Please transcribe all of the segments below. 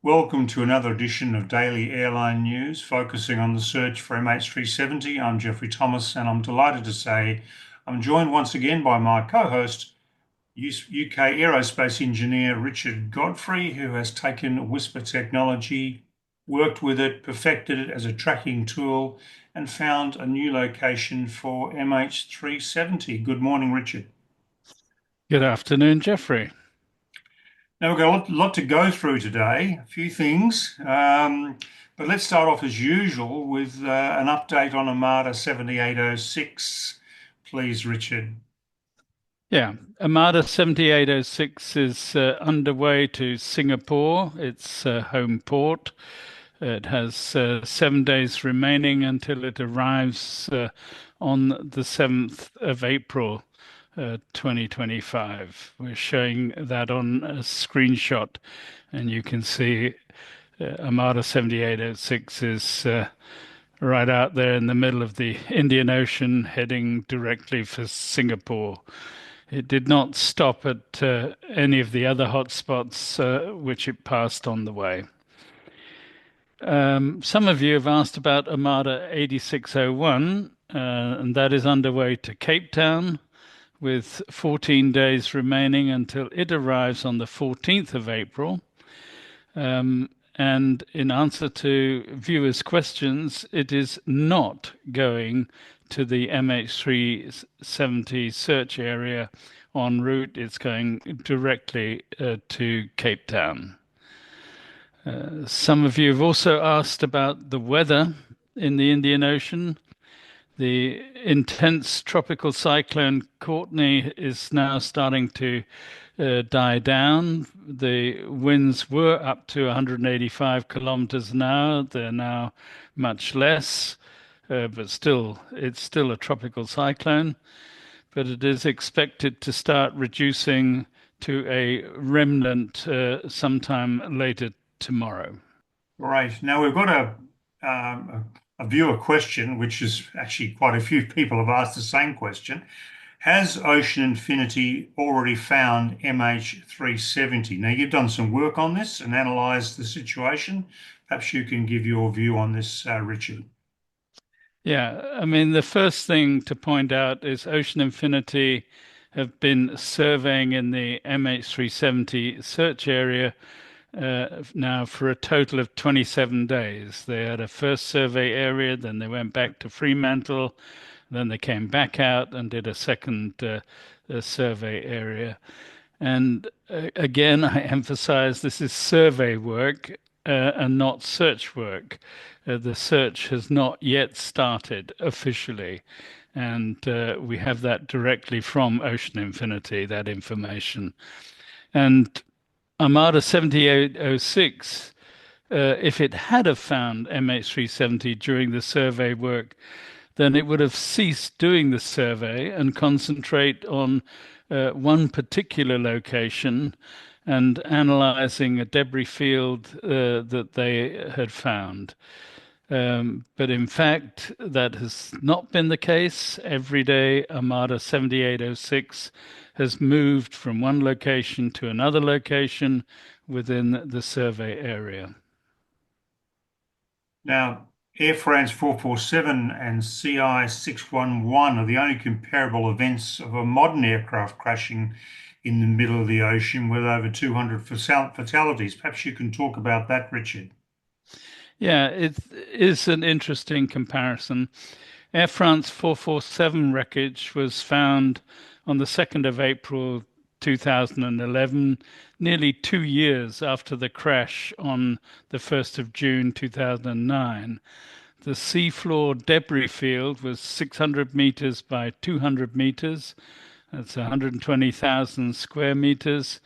Welcome to another edition of Daily Airline News, focusing on the search for MH370. I'm Jeffrey Thomas, and I'm delighted to say I'm joined once again by my co-host, UK aerospace engineer Richard Godfrey, who has taken Whisper technology, worked with it, perfected it as a tracking tool, and found a new location for MH370. Good morning, Richard. Good afternoon, Jeffrey. Now, we've got a lot to go through today, a few things. But let's start off as usual with an update on Armada 7806. Please, Richard. Yeah, Armada 7806 is underway to Singapore, its home port. It has 7 days remaining until it arrives on the 7th of April, 2025. We're showing that on a screenshot, and you can see Armada 7806 is right out there in the middle of the Indian Ocean, heading directly for Singapore. It did not stop at any of the other hotspots which it passed on the way. Some of you have asked about Armada 8601, and that is underway to Cape Town with 14 days remaining until it arrives on the 14th of April. And in answer to viewers' questions, it is not going to the MH370 search area en route. It's going directly to Cape Town. Some of you have also asked about the weather in the Indian Ocean. The intense tropical cyclone Courtney is now starting to die down. The winds were up to 185 kilometers an hour. They're now much less, but still, it's still a tropical cyclone. But it is expected to start reducing to a remnant sometime later tomorrow. Right. Now, we've got a viewer question, which is actually quite a few people have asked the same question. Has Ocean Infinity already found MH370? Now, you've done some work on this and analysed the situation. Perhaps you can give your view on this, Richard. Yeah, I mean, the first thing to point out is Ocean Infinity have been surveying in the MH370 search area now for a total of 27 days. They had a first survey area, then they went back to Fremantle, then they came back out and did a second survey area. And again, I emphasize this is survey work and not search work. The search has not yet started officially. And we have that directly from Ocean Infinity, that information. And Armada 7806, if it had have found MH370 during the survey work, then it would have ceased doing the survey and concentrate on one particular location and analyzing a debris field that they had found. But in fact, that has not been the case. Every day, Armada 7806 has moved from one location to another location within the survey area. Now, Air France 447 and CI 611 are the only comparable events of a modern aircraft crashing in the middle of the ocean with over 200 fatalities. Perhaps you can talk about that, Richard. Yeah, it is an interesting comparison. Air France 447 wreckage was found on the 2nd of April 2011, nearly 2 years after the crash on the 1st of June 2009. The seafloor debris field was 600 meters by 200 meters. That's 120,000 square meters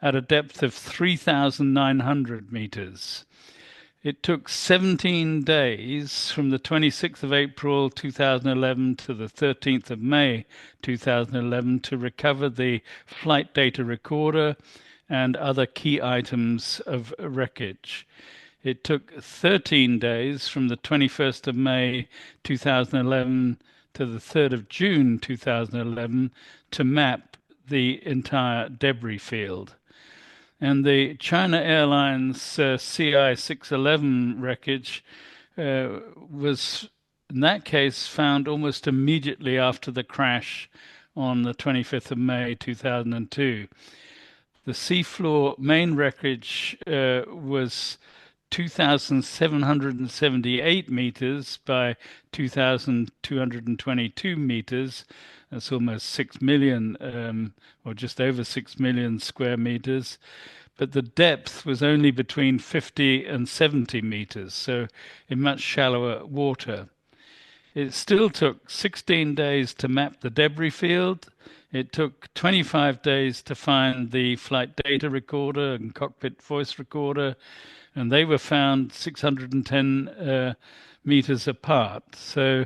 at a depth of 3,900 meters. It took 17 days from the 26th of April 2011 to the 13th of May 2011 to recover the flight data recorder and other key items of wreckage. It took 13 days from the 21st of May 2011 to the 3rd of June 2011 to map the entire debris field. And the China Airlines CI 611 wreckage was, in that case, found almost immediately after the crash on the 25th of May 2002. The seafloor main wreckage was 2,778 meters by 2,222 meters. That's almost 6 million, or just over 6 million square meters. But the depth was only between 50 and 70 meters, so in much shallower water. It still took 16 days to map the debris field. It took 25 days to find the flight data recorder and cockpit voice recorder, and they were found 610 meters apart. So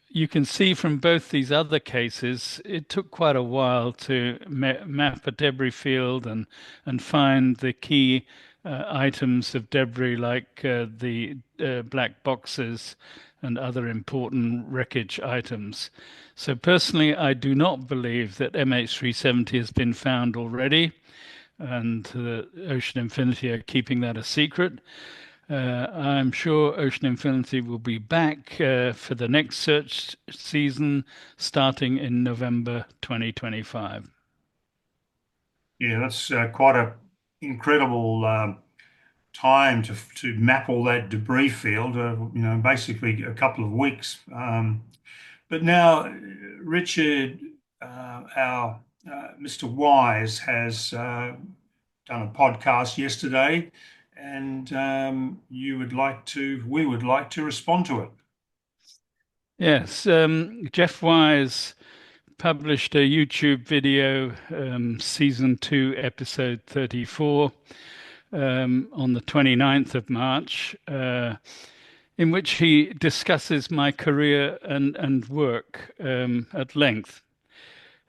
you can see from both these other cases, it took quite a while to map a debris field and find the key items of debris like the black boxes and other important wreckage items. So personally, I do not believe that MH370 has been found already, and Ocean Infinity are keeping that a secret. I'm sure Ocean Infinity will be back for the next search season starting in November 2025. Yeah, that's quite a incredible time to map all that debris field. Basically a couple of weeks. But now, Richard, our Mr. Wise has done a podcast yesterday, and we would like to respond to it. Yes, Jeff Wise published a YouTube video, season 2, episode 34, on the 29th of March, in which he discusses my career and work at length.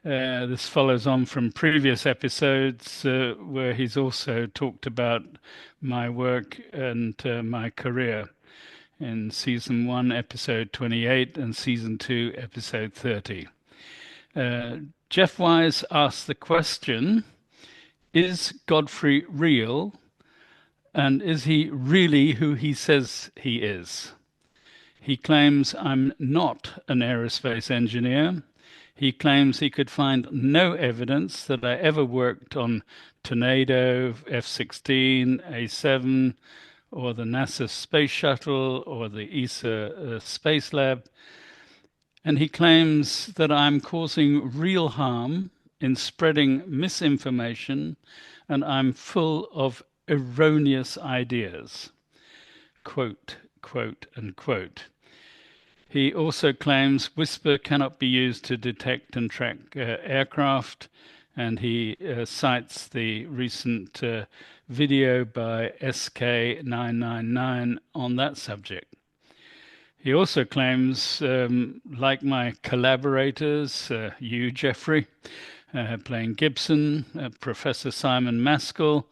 This follows on from previous episodes where he's also talked about my work and my career in season 1, episode 28, and season 2, episode 30. Jeff Wise asked the question, is Godfrey real? And is he really who he says he is? He claims I'm not an aerospace engineer. He claims he could find no evidence that I ever worked on Tornado, F-16, A-7, or the NASA Space Shuttle, or the ESA Space Lab. And he claims that I'm causing real harm in spreading misinformation, and I'm full of erroneous ideas. Quote, quote, and quote. He also claims Whisper cannot be used to detect and track aircraft, and he cites the recent video by SK999 on that subject. He also claims, like my collaborators, you, Jeffrey, playing Gibson, Professor Simon Maskell,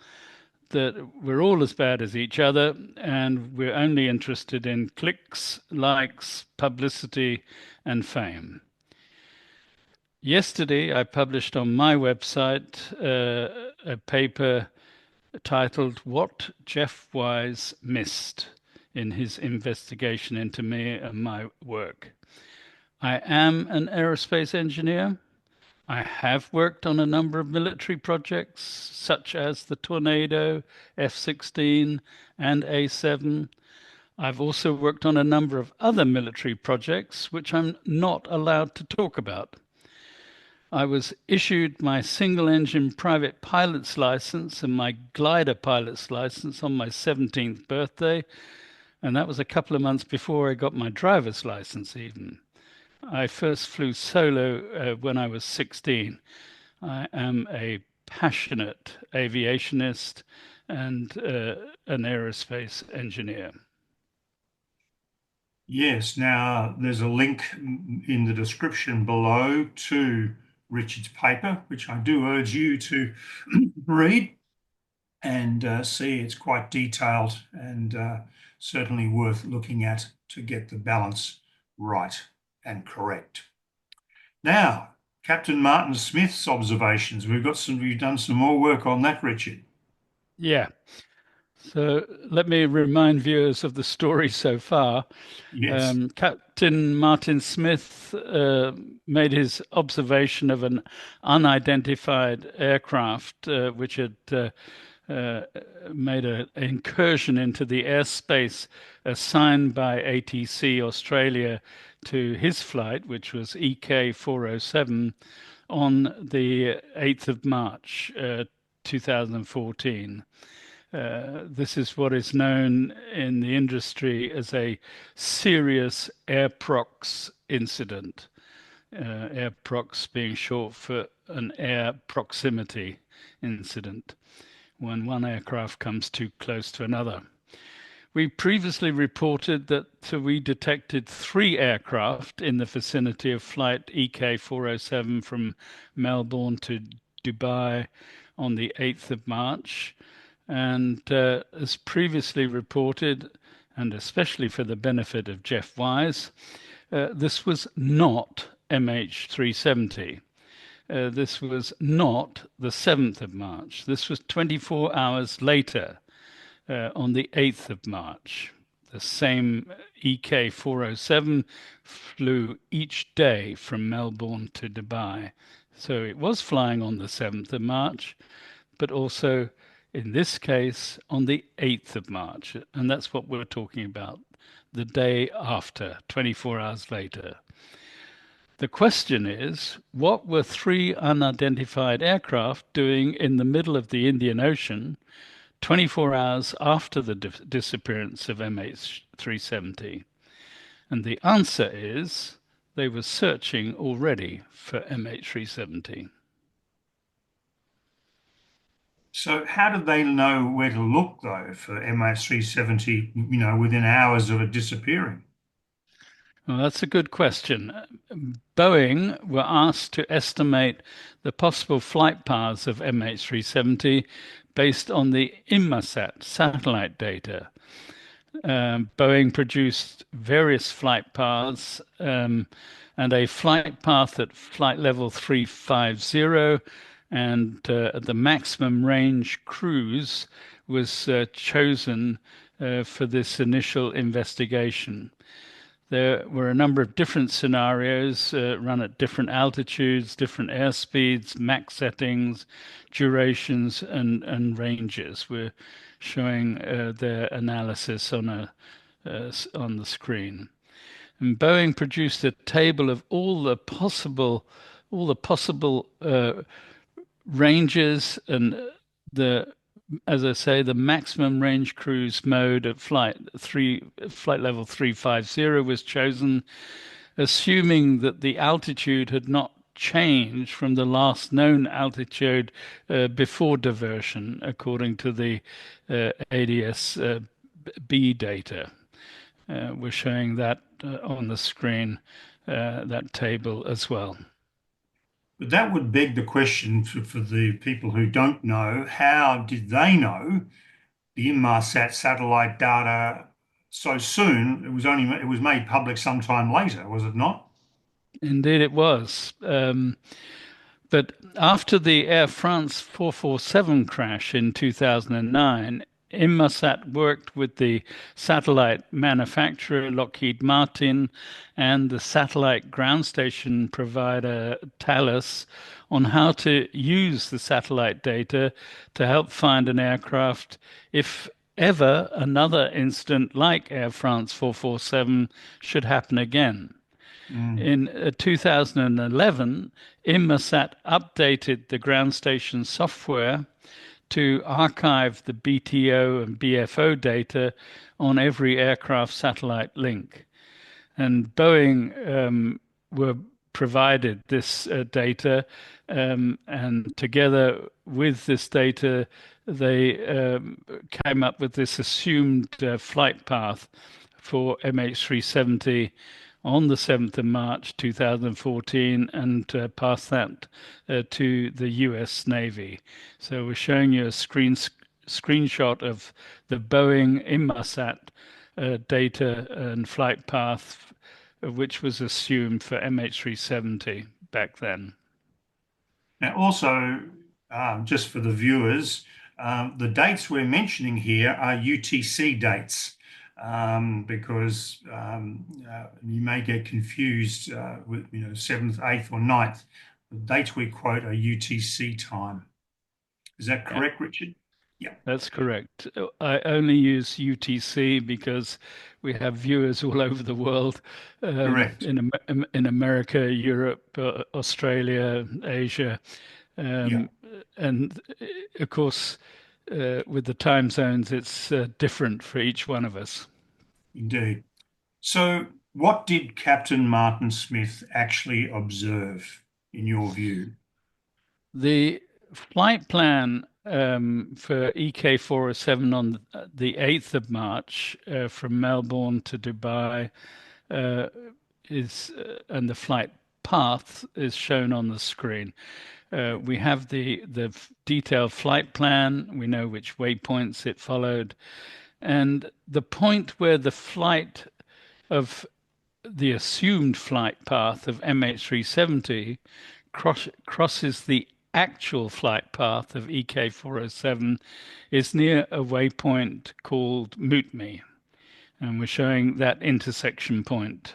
that we're all as bad as each other and we're only interested in clicks, likes, publicity, and fame. Yesterday, I published on my website a paper titled What Jeff Wise Missed in his investigation into me and my work. I am an aerospace engineer. I have worked on a number of military projects, such as the Tornado, F-16, and A-7. I've also worked on a number of other military projects, which I'm not allowed to talk about. I was issued my single-engine private pilot's license and my glider pilot's license on my 17th birthday, and that was a couple of months before I got my driver's license even. I first flew solo when I was 16. I am a passionate aviationist and an aerospace engineer. Yes, now there's a link in the description below to Richard's paper, which I do urge you to read and see. It's quite detailed and certainly worth looking at to get the balance right and correct. Now, Captain Martin Smith's observations. We've done some more work on that, Richard. Yeah. So let me remind viewers of the story so far. Yes. Captain Martin Smith made his observation of an unidentified aircraft which had uh, made an incursion into the airspace assigned by ATC Australia to his flight, which was EK 407, on the 8th of March 2014. This is what is known in the industry as a serious air prox incident. Air prox being short for an air proximity incident, when one aircraft comes too close to another. We previously reported that we detected three aircraft in the vicinity of flight EK 407 from Melbourne to Dubai on the 8th of March. And as previously reported, and especially for the benefit of Jeff Wise, this was not MH370. This was not the 7th of March. This was 24 hours later, on the 8th of March. The same EK 407 flew each day from Melbourne to Dubai. So it was flying on the 7th of March, but also in this case on the 8th of March. And that's what we're talking about, the day after, 24 hours later. The question is, what were three unidentified aircraft doing in the middle of the Indian Ocean 24 hours after the disappearance of MH370? And the answer is they were searching already for MH370. So how did they know where to look though for MH370, within hours of it disappearing? Well, that's a good question. Boeing were asked to estimate the possible flight paths of MH370 based on the Inmarsat satellite data. Boeing produced various flight paths, and a flight path at flight level 350 and the maximum range cruise was chosen for this initial investigation. There were a number of different scenarios run at different altitudes, different airspeeds, max settings, durations, and ranges. We're showing their analysis on the screen. And Boeing produced a table of all the possible ranges and the as I say, the maximum range cruise mode at flight level 350 was chosen, assuming that the altitude had not changed from the last known altitude before diversion, according to the ADS B data. We're showing that on the screen, that table as well. But that would beg the question for the people who don't know, how did they know the Inmarsat satellite data so soon? It was made public sometime later, was it not? Indeed, it was. But after the Air France 447 crash in 2009, Inmarsat worked with the satellite manufacturer Lockheed Martin and the satellite ground station provider Thales on how to use the satellite data to help find an aircraft if ever another incident like Air France 447 should happen again. Mm. In 2011, Inmarsat updated the ground station software to archive the BTO and BFO data on every aircraft satellite link. And Boeing were provided this data, and together with this data, they came up with this assumed flight path for MH370 on the 7th of March 2014 and passed that to the US Navy. So we're showing you a screenshot of the Boeing Inmarsat data and flight path, which was assumed for MH370 back then. Now, also, just for the viewers, the dates we're mentioning here are UTC dates because you may get confused with, 7th, 8th, or 9th. The dates we quote are UTC time. Is that Yeah, correct, Richard? Yeah, that's correct. I only use UTC because we have viewers all over the world, correct. in America, Europe, Australia, Asia, Yeah, um, and of course, with the time zones, it's different for each one of us. indeed. So, what did Captain Martin Smith actually observe, in your view? The flight plan for EK407 on the 8th of March from Melbourne to Dubai uh, and the flight path is shown on the screen. We have the detailed flight plan. We know which waypoints it followed, and the point where the flight of the assumed flight path of MH370 crosses the actual flight path of EK407 is near a waypoint called Mutmi. And we're showing that intersection point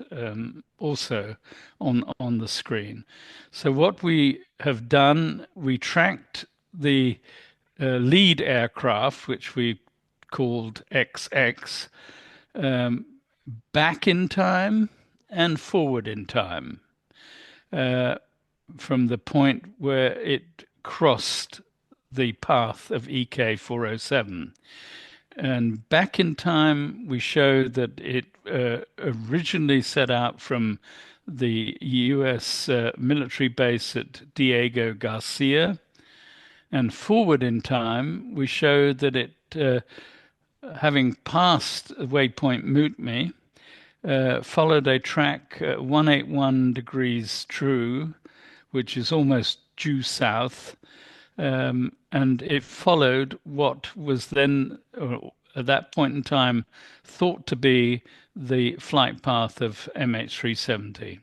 also on the screen. So what we have done, we tracked the lead aircraft, which we called XX, um, back in time and forward in time uh, from the point where it crossed the path of EK407. And back in time, we show that it originally set out from the US military base at Diego Garcia. And forward in time, we show that it, having passed waypoint Mutmi, followed a track 181 degrees true, which is almost due south, and it followed what was then, at that point in time, thought to be the flight path of MH370.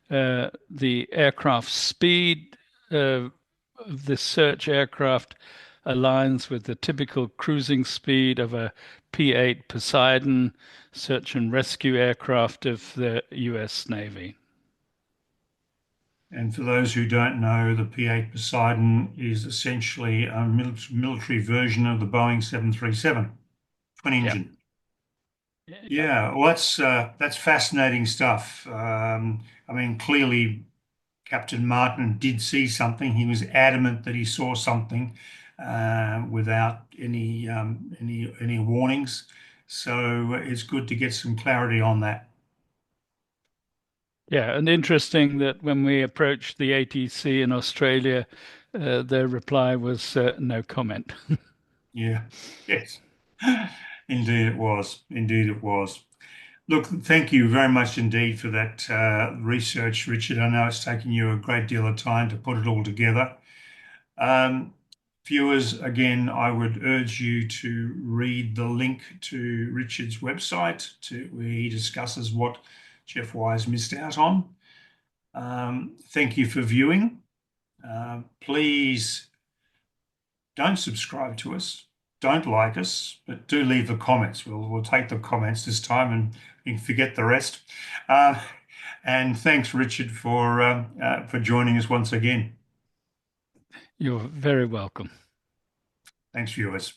The aircraft speed of this search aircraft aligns with the typical cruising speed of a P-8 Poseidon search and rescue aircraft of the US Navy. And for those who don't know, the P-8 Poseidon is essentially a military version of the Boeing 737, twin Yeah. engine. Yeah. Yeah, well, that's fascinating stuff. I mean, clearly Captain Martin did see something. He was adamant that he saw something without any warnings. So it's good to get some clarity on that. Yeah, and interesting that when we approached the ATC in Australia, their reply was no comment. Yeah, yes, indeed it was. Indeed it was. Look, thank you very much indeed for that research, Richard. I know it's taken you a great deal of time to put it all together. Um, Viewers, again, I would urge you to read the link to Richard's website where he discusses what Jeff Wise missed out on. Thank you for viewing. Please don't subscribe to us, don't like us, but do leave the comments. We'll take the comments this time and you can forget the rest. Uh, and thanks, Richard, for joining us once again. You're very welcome. Thanks, viewers.